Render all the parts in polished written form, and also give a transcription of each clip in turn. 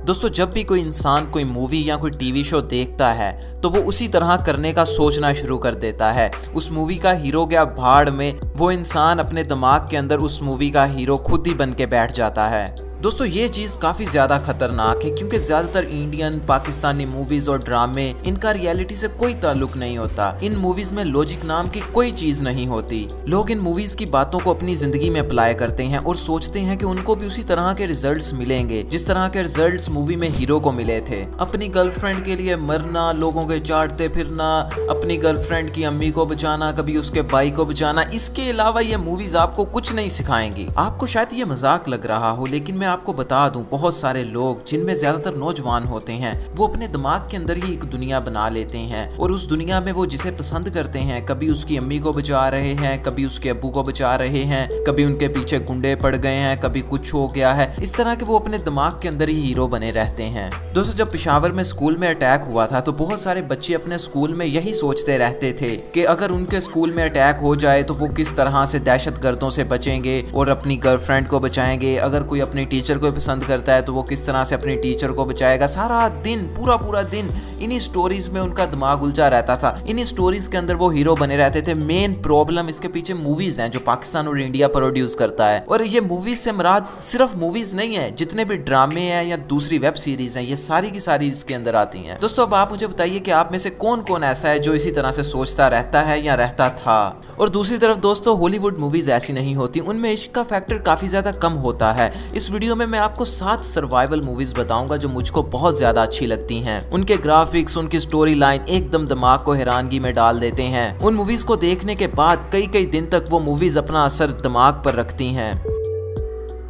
दोस्तों जब भी कोई इंसान कोई मूवी या कोई टीवी शो देखता है तो वो उसी तरह करने का सोचना शुरू कर देता है। उस मूवी का हीरो गया भाड़ में, वो इंसान अपने दिमाग के अंदर उस मूवी का हीरो खुद ही बन के बैठ जाता है। दोस्तों ये चीज़ काफ़ी ज़्यादा खतरनाक है क्योंकि ज़्यादातर इंडियन पाकिस्तानी मूवीज़ और ड्रामे इनका रियलिटी से कोई ताल्लुक नहीं होता। इन मूवीज़ में लॉजिक नाम की कोई चीज़ नहीं होती। लोग इन मूवीज़ की बातों को अपनी ज़िंदगी में अप्लाई करते हैं और सोचते हैं कि उनको भी उसी तरह के रिजल्ट्स मिलेंगे जिस तरह के रिजल्ट्स मूवी में हीरो को मिले थे। अपनी गर्लफ्रेंड के लिए मरना, लोगों के चाटते फिरना, अपनी गर्लफ्रेंड की अम्मी को बचाना, कभी उसके भाई को बचाना। इसके अलावा ये मूवीज़ आपको कुछ नहीं सिखाएंगी। आपको शायद ये मजाक लग रहा हो, लेकिन मैं आपको बता दूं, बहुत सारे लोग जिनमें ज्यादातर नौजवान होते हैं वो अपने दिमाग के अंदर ही एक दुनिया बना लेते हैं और उस दुनिया में वो जिसे पसंद करते हैं, कभी उसकी अम्मी को बचा रहे हैं, कभी उसके अब्बू को बचा रहे हैं, कभी उनके पीछे गुंडे पड़ गए हैं, कभी कुछ हो गया है। इस तरह के वो अपने दिमाग के अंदर ही हीरो बने रहते हैं। दोस्तों जब पेशावर में स्कूल में अटैक हुआ था तो बहुत सारे बच्चे अपने स्कूल में यही सोचते रहते थे कि अगर उनके स्कूल में अटैक हो जाए तो वो किस तरह से दहशतगर्दों से बचेंगे और अपनी गर्लफ्रेंड को बचाएंगे। अगर कोई अपनी टीचर को पसंद करता है तो वो किस तरह से अपनी टीचर को बचाएगा। सारा दिन पूरा दिन इन्हीं स्टोरीज में उनका दिमाग उलझा रहता था। इन्हीं स्टोरीज के अंदर वो हीरो बने रहते थे। मेन प्रॉब्लम इसके पीछे मूवीज हैं जो पाकिस्तान और इंडिया प्रोड्यूस करता है। और ये मूवीज से मुराद सिर्फ मूवीज नहीं है, जितने भी ड्रामे हैं या दूसरी वेब सीरीज हैं ये सारी की सारी इसके अंदर आती हैं। दोस्तों अब आप मुझे बताइए कि आप में से कौन कौन ऐसा है जो इसी तरह से सोचता रहता है या रहता था। और दूसरी तरफ दोस्तों हॉलीवुड मूवीज ऐसी नहीं होती, उनमें इश्क का फैक्टर काफी ज्यादा कम होता है। इस वीडियो में मैं आपको 7 सर्वाइवल मूवीज बताऊंगा जो मुझको बहुत ज्यादा अच्छी लगती हैं। उनके ग्राफिक्स, उनकी स्टोरी लाइन एकदम दिमाग को हैरानगी में डाल देते हैं। उन मूवीज को देखने के बाद कई दिन तक वो मूवीज अपना असर दिमाग पर रखती हैं।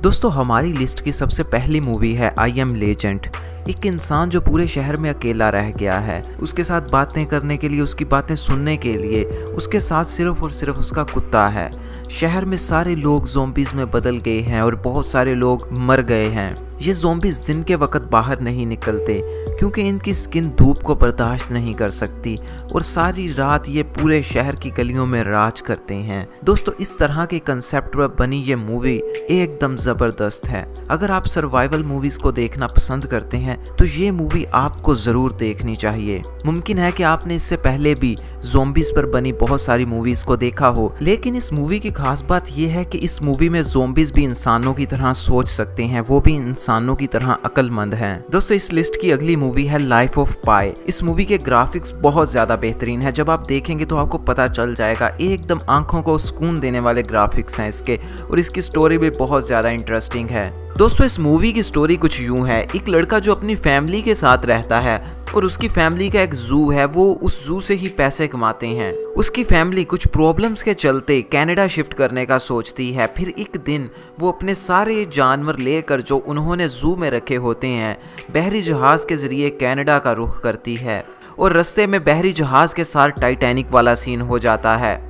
दोस्तों हमारी लिस्ट की सबसे पहली मूवी है आई एम लेजेंड। एक इंसान जो पूरे शहर में अकेला रह गया है, उसके साथ बातें करने के लिए, उसकी बातें सुनने के लिए उसके साथ सिर्फ और सिर्फ उसका कुत्ता है। शहर में सारे लोग ज़ॉम्बीज़ में बदल गए हैं और बहुत सारे लोग मर गए हैं। ये ज़ॉम्बीज़ दिन के वक्त बाहर नहीं निकलते क्योंकि इनकी स्किन धूप को बर्दाश्त नहीं कर सकती और सारी रात ये पूरे शहर की गलियों में राज करते हैं। दोस्तों इस तरह के कंसेप्ट पर बनी ये मूवी एकदम ज़बरदस्त है। अगर आप सर्वाइवल मूवीज़ को देखना पसंद करते हैं तो ये मूवी आपको ज़रूर देखनी चाहिए। मुमकिन है कि आपने इससे पहले भी ज़ॉम्बीज़ पर बनी बहुत सारी मूवीज़ को देखा हो, लेकिन इस मूवी की खास बात यह है कि इस मूवी में ज़ॉम्बीज़ भी इंसानों की तरह सोच सकते हैं, वो भी इंसानों की तरह अक्लमंद हैं। दोस्तों इस लिस्ट की अगली मूवी है लाइफ ऑफ पाई। इस मूवी के ग्राफिक्स बहुत ज्यादा बेहतरीन है। जब आप देखेंगे तो आपको पता चल जाएगा, एकदम आंखों को सुकून देने वाले ग्राफिक्स हैं इसके और इसकी स्टोरी भी बहुत ज्यादा इंटरेस्टिंग है। दोस्तों इस मूवी की स्टोरी कुछ यूं है, एक लड़का जो अपनी फैमिली के साथ रहता है और उसकी फैमिली का एक जू है, वो उस जू से ही पैसे कमाते हैं। उसकी फैमिली कुछ प्रॉब्लम्स के चलते कनाडा शिफ्ट करने का सोचती है। फिर एक दिन वो अपने सारे जानवर लेकर जो उन्होंने जू में रखे होते हैं बहरी जहाज के जरिए कनाडा का रुख करती है और रास्ते में बहरी जहाज के साथ टाइटैनिक वाला सीन हो जाता है।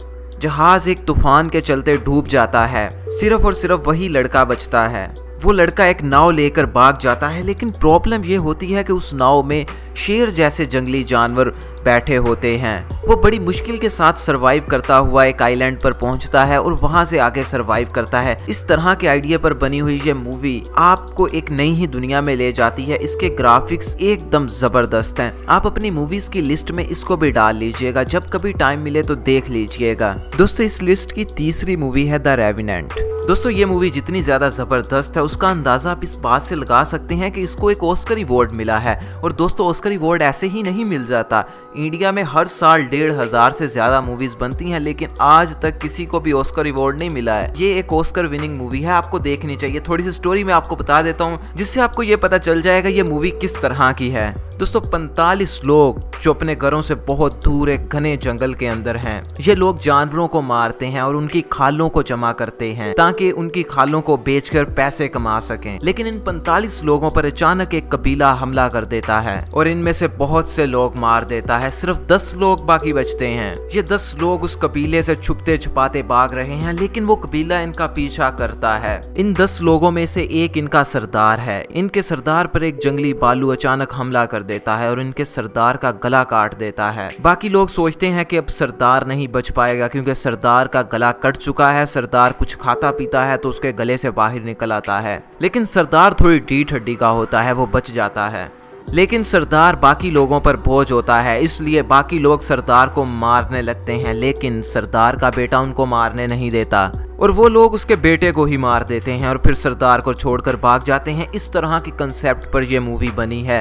जहाज एक तूफान के चलते डूब जाता है। सिर्फ और सिर्फ वही लड़का बचता है। वो लड़का एक नाव लेकर भाग जाता है, लेकिन प्रॉब्लम ये होती है कि उस नाव में शेर जैसे जंगली जानवर बैठे होते हैं। वो बड़ी मुश्किल के साथ सरवाइव करता हुआ एक आइलैंड पर पहुंचता है और वहां से आगे सरवाइव करता है। इस तरह के आइडिया पर बनी हुई ये मूवी आपको एक नई ही दुनिया में ले जाती है। इसके ग्राफिक्स एकदम जबरदस्त हैं। आप अपनी मूवीज की लिस्ट में इसको भी डाल लीजिएगा, जब कभी टाइम मिले तो देख लीजिएगा। दोस्तों इस लिस्ट की तीसरी मूवी है द रेवेनेंट। दोस्तों ये मूवी जितनी ज्यादा जबरदस्त है उसका अंदाजा आप इस बात से लगा सकते हैं कि इसको एक ऑस्कर अवार्ड मिला है। और दोस्तों ऑस्कर अवार्ड ऐसे ही नहीं मिल जाता। इंडिया में हर साल 1500 से ज्यादा मूवीज बनती हैं, लेकिन आज तक किसी को भी ऑस्कर अवार्ड नहीं मिला है। ये एक ऑस्कर विनिंग मूवी है, आपको देखनी चाहिए। थोड़ी सी स्टोरी मैं आपको बता देता हूँ जिससे आपको ये पता चल जाएगा ये मूवी किस तरह की है। दोस्तों 45 लोग जो अपने घरों से बहुत दूर एक घने जंगल के अंदर हैं, ये लोग जानवरों को मारते हैं और उनकी खालों को जमा करते हैं ताकि उनकी खालों को बेचकर पैसे कमा सकें। लेकिन इन 45 लोगों पर अचानक एक कबीला हमला कर देता है और इनमें से बहुत से लोग मार देता है। सिर्फ 10 लोग बाकी बचते हैं। ये 10 लोग उस कबीले से छुपते छुपाते भाग रहे हैं, लेकिन वो कबीला इनका पीछा करता है। इन 10 लोगों में से एक इनका सरदार है। इनके सरदार पर एक जंगली भालू अचानक हमला कर देता है और इनके सरदार का गला काट देता है। बाकी लोग सोचते हैं कि अब सरदार नहीं बच पाएगा क्योंकि सरदार का गला कट चुका है। सरदार कुछ खाता पीता है तो उसके गले से बाहर निकल आता है, लेकिन सरदार थोड़ी ढीठ हड्डी का होता है, वो बच जाता है। लेकिन सरदार बाकी लोगों पर बोझ होता है, इसलिए बाकी लोग सरदार को मारने लगते हैं, लेकिन सरदार का बेटा उनको मारने नहीं देता और वो लोग उसके बेटे को ही मार देते हैं और फिर सरदार को छोड़कर भाग जाते हैं। इस तरह की कंसेप्ट पर यह मूवी बनी है।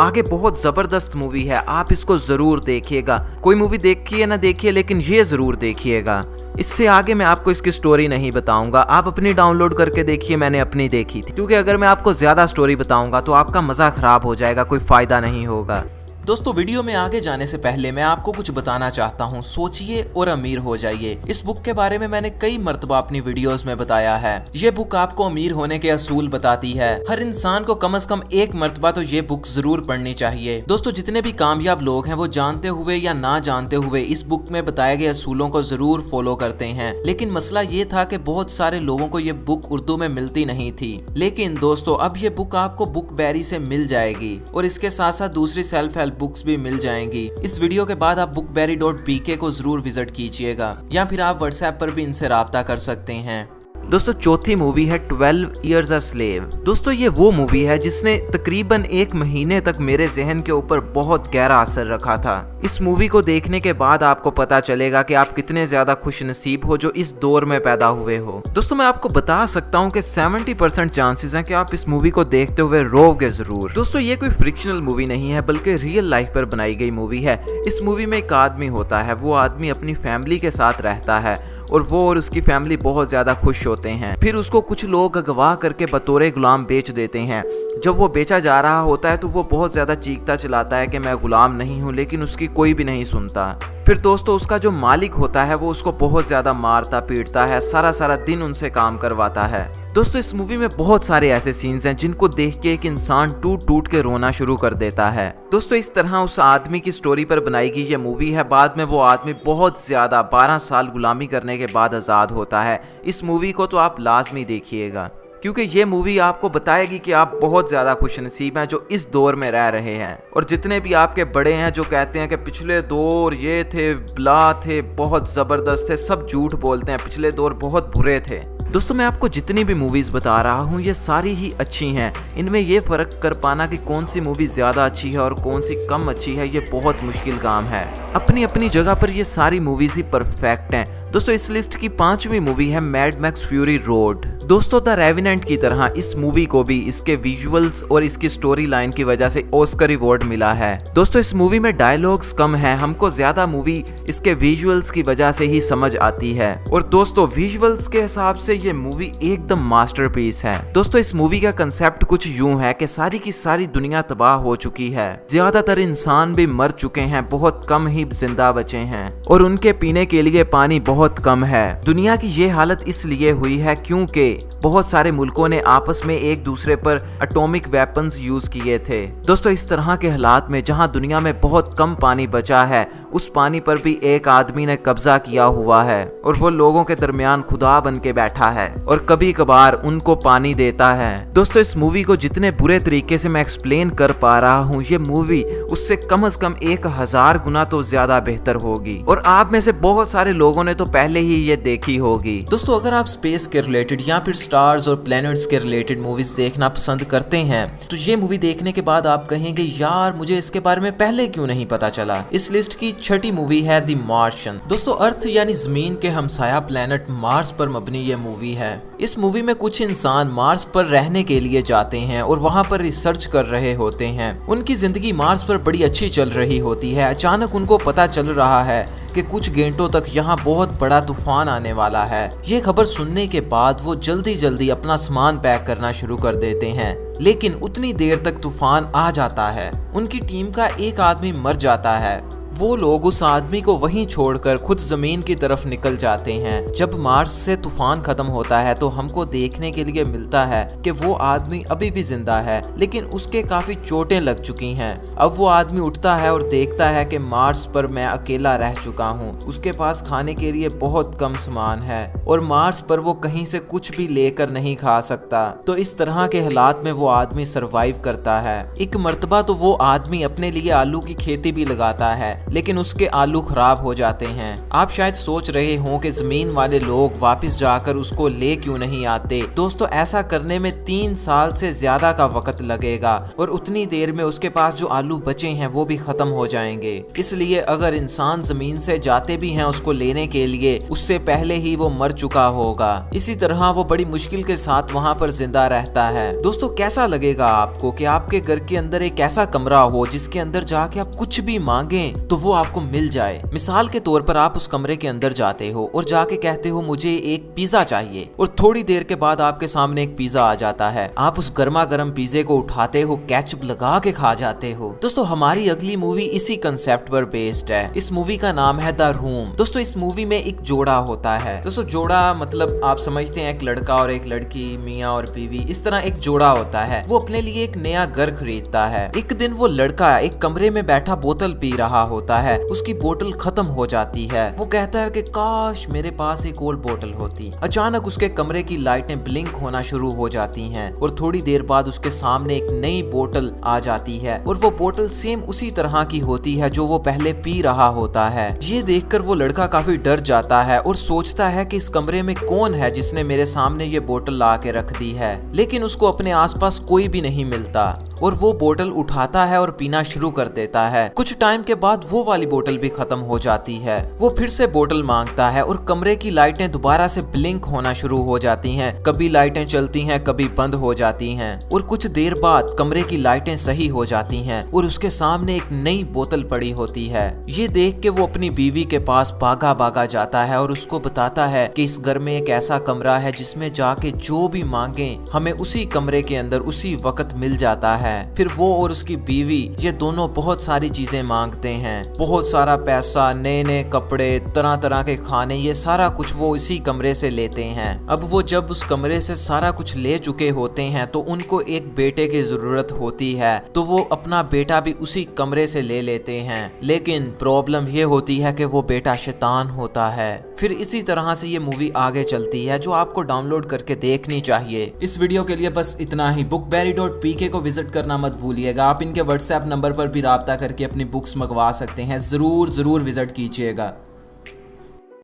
आगे बहुत ज़बरदस्त मूवी है, आप इसको ज़रूर देखिएगा। कोई मूवी देखिए ना देखिए, लेकिन ये ज़रूर देखिएगा। इससे आगे मैं आपको इसकी स्टोरी नहीं बताऊंगा, आप अपनी डाउनलोड करके देखिए, मैंने अपनी देखी थी, क्योंकि अगर मैं आपको ज़्यादा स्टोरी बताऊंगा तो आपका मज़ा ख़राब हो जाएगा, कोई फ़ायदा नहीं होगा। दोस्तों, वीडियो में आगे जाने से पहले मैं आपको कुछ बताना चाहता हूँ। सोचिए और अमीर हो जाइए। इस बुक के बारे में मैंने कई मर्तबा अपनी वीडियोस में बताया है। ये बुक आपको अमीर होने के असूल बताती है। हर इंसान को कम से कम एक मर्तबा तो ये बुक जरूर पढ़नी चाहिए। दोस्तों, जितने भी कामयाब लोग हैं वो जानते हुए या ना जानते हुए इस बुक में बताए गए असूलों को जरूर फॉलो करते हैं। लेकिन मसला ये था कि बहुत सारे लोगों को ये बुक उर्दू में मिलती नहीं थी। लेकिन दोस्तों, अब ये बुक आपको बुकबेरी से मिल जाएगी और इसके साथ साथ दूसरी सेल्फ हेल्प बुक्स भी मिल जाएंगी। इस वीडियो के बाद आप bookberry.bk को जरूर विजिट कीजिएगा या फिर आप व्हाट्सएप पर भी इनसे राब्ता कर सकते हैं। दोस्तों, चौथी मूवी है 12 Years a Slave। दोस्तों, ये वो मूवी है जिसने तकरीबन 1 महीने तक मेरे जहन के ऊपर बहुत गहरा असर रखा था। इस मूवी को देखने के बाद आपको पता चलेगा कि आप कितने ज्यादा खुशनसीब हो जो इस दौर में पैदा हुए हो। दोस्तों, मैं आपको बता सकता हूँ कि 70% चांसेस हैं कि आप इस मूवी को देखते हुए रोओगे जरूर। दोस्तों, ये कोई फ्रिक्शनल मूवी नहीं है, बल्कि रियल लाइफ पर बनाई गई मूवी है। इस मूवी में एक आदमी होता है, वो आदमी अपनी फैमिली के साथ रहता है और वो और उसकी फैमिली बहुत ज्यादा खुश होते हैं। फिर उसको कुछ लोग अगवा करके बतौरे गुलाम बेच देते हैं। जब वो बेचा जा रहा होता है तो वो बहुत ज्यादा चीखता चिल्लाता है कि मैं गुलाम नहीं हूँ, लेकिन उसकी कोई भी नहीं सुनता। फिर दोस्तों, उसका जो मालिक होता है वो उसको बहुत ज्यादा मारता पीटता है, सारा दिन उनसे काम करवाता है। दोस्तों, इस मूवी में बहुत सारे ऐसे सीन्स हैं जिनको देख के एक इंसान टूट टूट के रोना शुरू कर देता है। दोस्तों, इस तरह उस आदमी की स्टोरी पर बनाई गई ये मूवी है। बाद में वो आदमी बहुत ज्यादा 12 साल गुलामी करने के बाद आज़ाद होता है। इस मूवी को तो आप लाजमी देखिएगा, क्योंकि ये मूवी आपको बताएगी कि आप बहुत ज़्यादा खुशनसीब हैं जो इस दौर में रह रहे हैं। और जितने भी आपके बड़े हैं जो कहते हैं कि पिछले दौर ये थे, बला थे, बहुत ज़बरदस्त थे, सब झूठ बोलते हैं, पिछले दौर बहुत बुरे थे। दोस्तों, मैं आपको जितनी भी मूवीज़ बता रहा हूँ ये सारी ही अच्छी हैं। इनमें ये फ़र्क कर पाना कि कौन सी मूवी ज़्यादा अच्छी है और कौन सी कम अच्छी है, ये बहुत मुश्किल काम है। अपनी अपनी जगह पर ये सारी मूवीज़ ही परफेक्ट हैं। दोस्तों, इस लिस्ट की 5वीं मूवी है मैड मैक्स फ्यूरी रोड। दोस्तों, द रेवेनेंट की तरह इस मूवी को भी इसके विजुअल्स और इसकी स्टोरी लाइन की वजह से ऑस्कर अवार्ड मिला है। दोस्तों, इस मूवी में डायलॉग्स कम है, हमको ज्यादा मूवी इसके विजुअल्स की वजह से ही समझ आती है। और दोस्तों, विजुअल्स के हिसाब से ये मूवी एकदम मास्टरपीस है। दोस्तों, इस मूवी का कंसेप्ट कुछ यूं है कि सारी की सारी दुनिया तबाह हो चुकी है, ज्यादातर इंसान भी मर चुके हैं, बहुत कम ही जिंदा बचे हैं और उनके पीने के लिए पानी बहुत कम है। दुनिया की ये हालत इसलिए हुई है क्योंकि बहुत सारे मुल्कों ने आपस में एक दूसरे पर एटॉमिक वेपन्स यूज किए थे। दोस्तों, इस तरह के हालात में जहां दुनिया में बहुत कम पानी बचा है, उस पानी पर भी एक आदमी ने कब्जा किया हुआ है और वो लोगों के दरमियान खुदा बन के बैठा है और कभी कभार उनको पानी देता है। दोस्तों, इस मूवी को जितने बुरे तरीके से मैं एक्सप्लेन कर पा रहा हूँ, ये मूवी उससे कम से कम 1000 गुना तो ज्यादा बेहतर होगी और आप में से बहुत सारे लोगों ने तो पहले ही ये देखी होगी। दोस्तों, अगर आप स्पेस के रिलेटेड या फिर स्टार्स और प्लैनेट्स के रिलेटेड मूवीज देखना पसंद करते हैं तो ये मूवी देखने के बाद आप कहेंगे, यार मुझे इसके बारे में पहले क्यों नहीं पता चला। इस लिस्ट की 6ठी मूवी है द मार्शियन। दोस्तों, अर्थ यानी जमीन के हमसाया प्लैनेट मार्स पर मबनी ये मूवी है। इस मूवी में कुछ इंसान मार्स पर रहने के लिए जाते हैं और वहां पर रिसर्च कर रहे होते हैं। उनकी जिंदगी मार्स पर बड़ी अच्छी चल रही होती है। अचानक उनको पता चल रहा है कि कुछ घंटों तक यहाँ बहुत बड़ा तूफान आने वाला है। ये खबर सुनने के बाद वो जल्दी जल्दी अपना सामान पैक करना शुरू कर देते हैं, लेकिन उतनी देर तक तूफान आ जाता है। उनकी टीम का एक आदमी मर जाता है। वो लोग उस आदमी को वहीं छोड़कर खुद जमीन की तरफ निकल जाते हैं। जब मार्स से तूफान खत्म होता है तो हमको देखने के लिए मिलता है कि वो आदमी अभी भी जिंदा है, लेकिन उसके काफी चोटें लग चुकी हैं। अब वो आदमी उठता है और देखता है कि मार्स पर मैं अकेला रह चुका हूँ। उसके पास खाने के लिए बहुत कम सामान है और मार्स पर वो कहीं से कुछ भी लेकर नहीं खा सकता। तो इस तरह के हालात में वो आदमी सरवाइव करता है। एक मर्तबा तो वो आदमी अपने लिए आलू की खेती भी लगाता है, लेकिन उसके आलू खराब हो जाते हैं। आप शायद सोच रहे हो कि जमीन वाले लोग वापस जाकर उसको ले क्यों नहीं आते। दोस्तों, ऐसा करने में 3 साल से ज्यादा का वक्त लगेगा और उतनी देर में उसके पास जो आलू बचे हैं वो भी खत्म हो जाएंगे। इसलिए अगर इंसान जमीन से जाते भी हैं उसको लेने के लिए, उससे पहले ही वो मर चुका होगा। इसी तरह वो बड़ी मुश्किल के साथ वहाँ पर जिंदा रहता है। दोस्तों, कैसा लगेगा आपको कि आपके घर के अंदर एक ऐसा कमरा हो जिसके अंदर जाके आप कुछ भी मांगे तो वो आपको मिल जाए। मिसाल के तौर पर आप उस कमरे के अंदर जाते हो और जाके कहते हो मुझे एक पिज्जा चाहिए, और थोड़ी देर के बाद आपके सामने एक पिज्जा आ जाता है। आप उस गर्मा गर्म पिज्जे को उठाते हो, केचप लगा के खा जाते हो। दोस्तों, हमारी अगली मूवी इसी कंसेप्ट पर बेस्ड है। इस मूवी का नाम है द रूम। दोस्तों, इस मूवी में एक जोड़ा होता है। दोस्तों, जोड़ा मतलब आप समझते हैं एक लड़का और एक लड़की, मियाँ और बीवी, इस तरह एक जोड़ा होता है। वो अपने लिए एक नया घर खरीदता है। एक दिन वो लड़का एक कमरे में बैठा बोतल पी रहा होता है। उसकी बोतल खत्म हो जाती है। वो कहता है कि काश मेरे पास एक और बोतल होती। अचानक उसके कमरे की लाइटें ब्लिंक होना शुरू हो जाती हैं और थोड़ी देर बाद उसके सामने एक नई बोतल आ जाती है और वो बोतल सेम उसी तरह की होती है जो वो पहले पी रहा होता है। ये देखकर वो लड़का काफी डर जाता है और सोचता है कि इस कमरे में कौन है जिसने मेरे सामने ये बोतल ला के रख दी है। लेकिन उसको अपने आसपास कोई भी नहीं मिलता और वो बोतल उठाता है और पीना शुरू कर देता है। कुछ टाइम के बाद वो वाली बोतल भी खत्म हो जाती है। वो फिर से बोतल मांगता है और कमरे की लाइटें दोबारा से ब्लिंक होना शुरू हो जाती हैं। कभी लाइटें चलती हैं, कभी बंद हो जाती हैं और कुछ देर बाद कमरे की लाइटें सही हो जाती हैं और उसके सामने एक नई बोतल पड़ी होती है। ये देख के वो अपनी बीवी के पास भागा भागा जाता है और उसको बताता है कि इस घर में एक ऐसा कमरा है जिसमें जाके जो भी मांगे हमें उसी कमरे के अंदर उसी वक्त मिल जाता है। फिर वो और उसकी बीवी ये दोनों बहुत सारी चीजें मांगते हैं, बहुत सारा पैसा, नए नए कपड़े, तरह तरह के खाने, ये सारा कुछ वो इसी कमरे से लेते हैं। अब वो जब उस कमरे से सारा कुछ ले चुके होते हैं तो उनको एक बेटे की जरूरत होती है, तो वो अपना बेटा भी उसी कमरे से ले लेते हैं। लेकिन प्रॉब्लम ये होती है कि वो बेटा शैतान होता है। फिर इसी तरह से ये मूवी आगे चलती है जो आपको डाउनलोड करके देखनी चाहिए। इस वीडियो के लिए बस इतना ही। bookberry.pk को विजिट करना मत भूलिएगा। आप इनके व्हाट्सएप नंबर पर भी राब्ता करके अपनी बुक्स मंगवा सकते हैं। जरूर विजिट कीजिएगा।